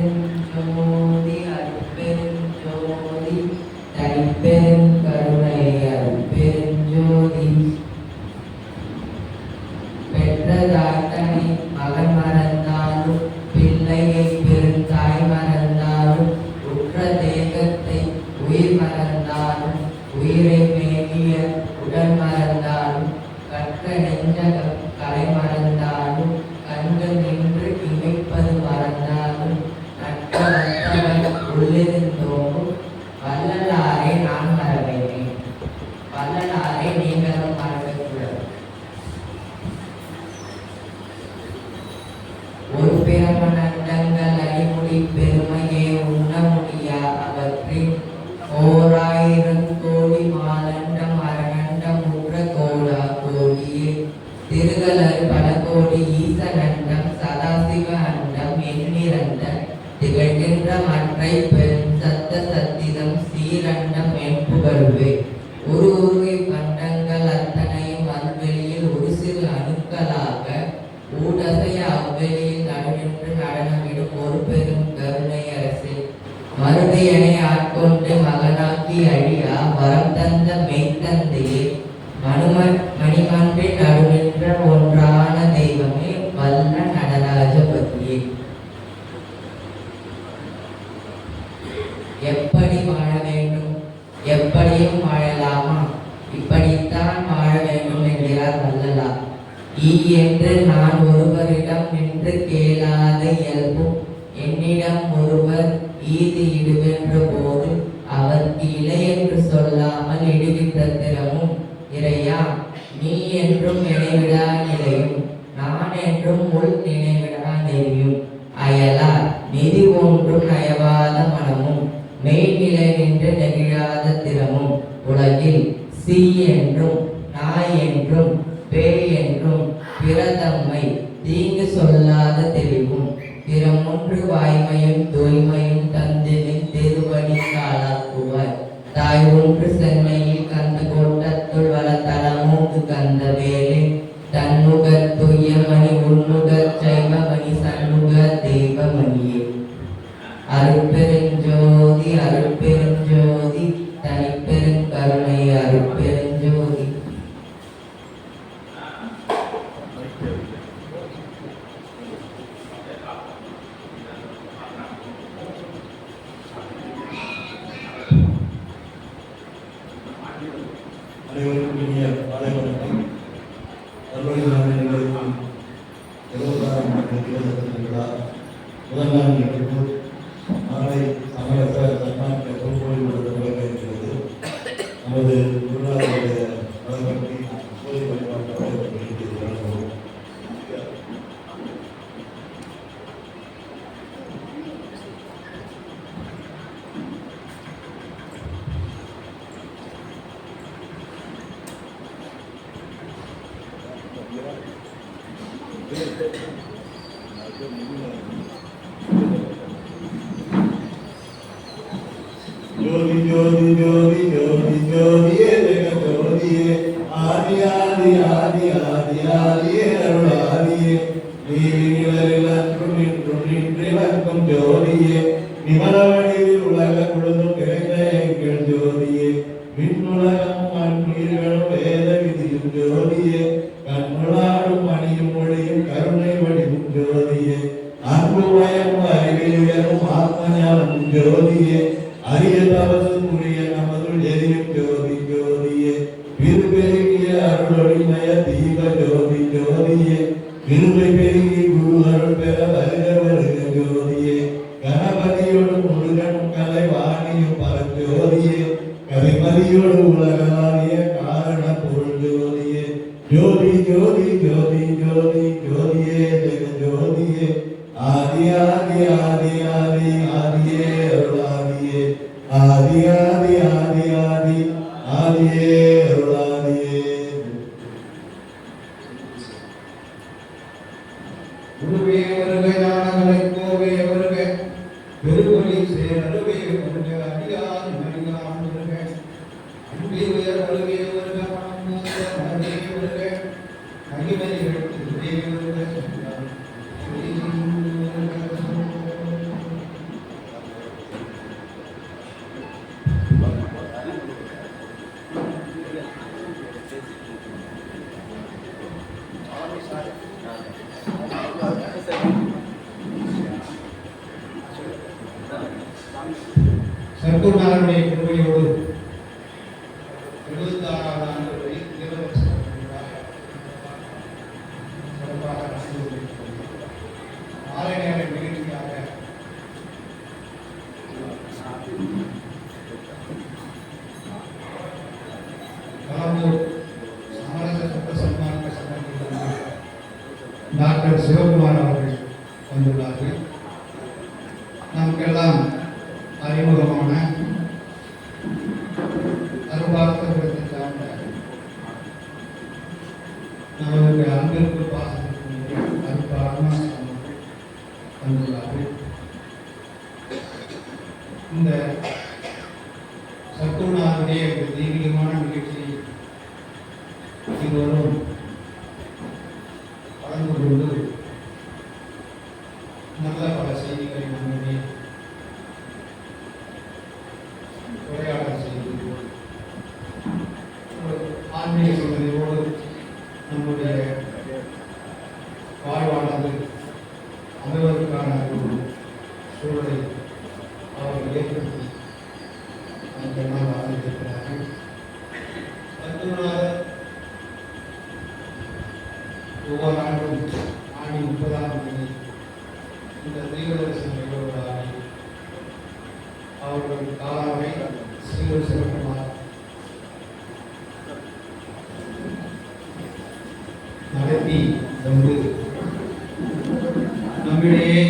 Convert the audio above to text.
அருட்பெருஞ்சோதி அருட்பெருஞ்சோதி தனிப்பெரும் கருணை அருட்பெருஞ்சோதி. பெற்ற தாத்தனை மகன் மறந்தாலும் பிள்ளையை பெருந்தாய் மறந்தாலும் உற்ற தேகத்தை உயிர் மறந்தாலும் உயிரை மேகிய உடல் மறந்தாலும் கற்ற நெஞ்ச கலை மறந்தாலும் கண்டு நின்று இமைப்பது மறந்தாலும் நற்ற வந்தவன் உள்ளிருந்தோம் வள்ளலாரை நான் மறவேனேன். வள்ளலாரை நீங்களும் மறக்கக்கூடாது. ஒரு பிரமணங்கள் அறிமுடி பெருமையே உண்ண முடியா அவற்றின் ஓராயிரம் கோடி மாலண்டம் அரகண்டம் உற்ற கோடா கோடியே திருகலர் பல கோடி ஈசனண்டம் சதாசிவ அண்டம் எண்ணிரண்ட திகழ்கின்ற மற்றை பெண் சத்த சத்திதம் சீரண்டம் என் புகழ்வே. ஒரு உருவை பண்டங்கள் அத்தனையும் அவ்வெளியில் ஒரு சிறு அணுக்களாக ஊடசைய அவ்வெளியில் நடுநின்று நடனமிடும் ஒரு பெரும் கருணை அரசே. மறுதையனை ஆட்கொண்டு மகனாக்கி அழியா வரம் தந்த மெய்த்தந்தையே மணிமன்றில் நடுநின்ற ஒன்றான தெய்வமே வல்ல நடராஜபதியே. எப்படி வாழ வேண்டும்? எப்படியும் வாழலாமா? இப்படித்தான் வாழ வேண்டும் என்கிறார் வள்ளலார். ஈ என்று நான் ஒருவரிடம் நின்று கேளாத இயல்பும் என்னிடம் ஒருவர் ஈது இடுவென்ற போது அவருக்கு இலை என்று சொல்லாமல் இடுகின்ற திறமும் இறையா நீ என்றும் நினைவிடா நிலையும் நான் என்றும் உள் நினைவிடா நெறியும் அயலார் நெறி ஒன்றும் நயவாத மனமும் மெய்நிலை நின்று நெகிழாத திறமும் உலகில் சி என்றும் நாய் என்றும் பேய் என்றும் பிறதம்மை தீங்கு சொல்லாத தெளிவும் திறமொன்று வாய்மையும் தூய்மையும் தந்தினின் திருவடி காலாக்குவார். தாய் ஒன்று சென்னையில் கந்த கோட்டத்துள் வள தலமூக்கு கந்த வேலை தன்முக துய்யமணி உன்முக சைவமணி சண்முக தெய்வமணியே. அருட்பெருஞ்சோதி அருட்பெருஞ்சோதி தனிப்பெரும் கருணை அருட்பெருஞ்சோதி. அனைவருக்கும் இனிய காலை வணக்கம். கல்லூரிகளுக்கும் 26ஆம் ஆண்டு விழா முதல் நாள் நிகழ்வு நாளை சமரச தன்னாட்சி பொறுப்போடு தொடங்க இருக்கிறது. நமது குருநாதருடைய வழங்கப்படி பொது வழிபாட்டாக வழங்குவோம். ஜோதி ஜோதி ஜோதி ஜோதி ஜோதியே ஜெக ஜோதியே ஆதி ஆதி ஆதி ஆதி ஆதியே அருள் ஆதியே நீரில் அன்றும் இன்றும் நின்றிருக்கும் ஜோதியே நிமலவடிவில் உலக முழுதும் நிறைந்த எங்கள் ஜோதியே விண்ணுலகம் மண்ணீர்களும் வேத விதியும் ஜோதியே கண்ணுளாடும் மணியும் மொழியும் கருணை வடிவும் ஜோதியே அன்பு பயமும் அறிவியலும் ஆத்மஞானமும் ஜோதியே அரிய தவசு புரிய நமதுள் எரியும் ஜோதி ஜோதியே விருபெருகிய அருளொளிமய தீப ஜோதி ஜோதியே விரும்பை பெருகி குரு அருள் பெற வருக வருக ஜோதியே கணபதியோடு முருகனும் கலை வாணியும் பரஞ்சோதியே கவிமதியோடு உலகாரிய காரண பொருள் ஜோதியே ஜோதி ஜோதி ஜோதி ஜோதி ஜோதியே ஜெக ஜோதியே ஆதி ஆதி ஆதி ஆதி ஆதியே அருளாதியே ஆதி ஆதி ஆதி ஆதி ஆதியே அருளாதியே. குருவே வருக ஞானங்களை கோவே வருக பெருமொழி சேரவே வருக அடியார் மடியான் வருக அன்பே உயர் வருகே வருக மனமூத மனமே வருக சர்க்குருநாதனுடைய கிருபையோடு 76வது ஆண்டு வரை இளவரச சிறப்பாக நடந்து கொண்டிருக்கிறது. மாலை நேர நிகழ்ச்சியாக கடம்பூர் சமரச சட்ட சன்மார்க்க சங்கத்திலிருந்து டாக்டர் சிவகுமார் அவர்கள் வந்துள்ளார்கள். நமக்கெல்லாம் அறிமுகமான அருபார்த்தபுரத்தை சார்ந்த நம்மளுடைய அன்பிற்கு பாசத்திற்கு அருப்பான வந்துள்ளார்கள். இந்த சத்துணாவுடைய தெய்வீகமான நிகழ்ச்சியை இருவரும் கலந்து கொண்டு நல்ல பல செய்திகளை நம்முடைய உரையாடல் செய்து ஆன்மீக சிந்தனையோடு நம்முடைய வாழ்வானது அமைவதற்கான ஒரு சூழலை அவர்கள் ஏற்படுத்தி அதனால் ஆரம்பித்திருக்கிறார்கள். சத்துணார் ஒவ்வொரு ஆண்டும் ஆணி 30ஆம் தேதி இந்த தெய்வதரிசனம் நிகழ்வுகளாக அவர்கள் காலாவை சீர் சிறப்புமார் நடத்தி வந்து நம்மிடையே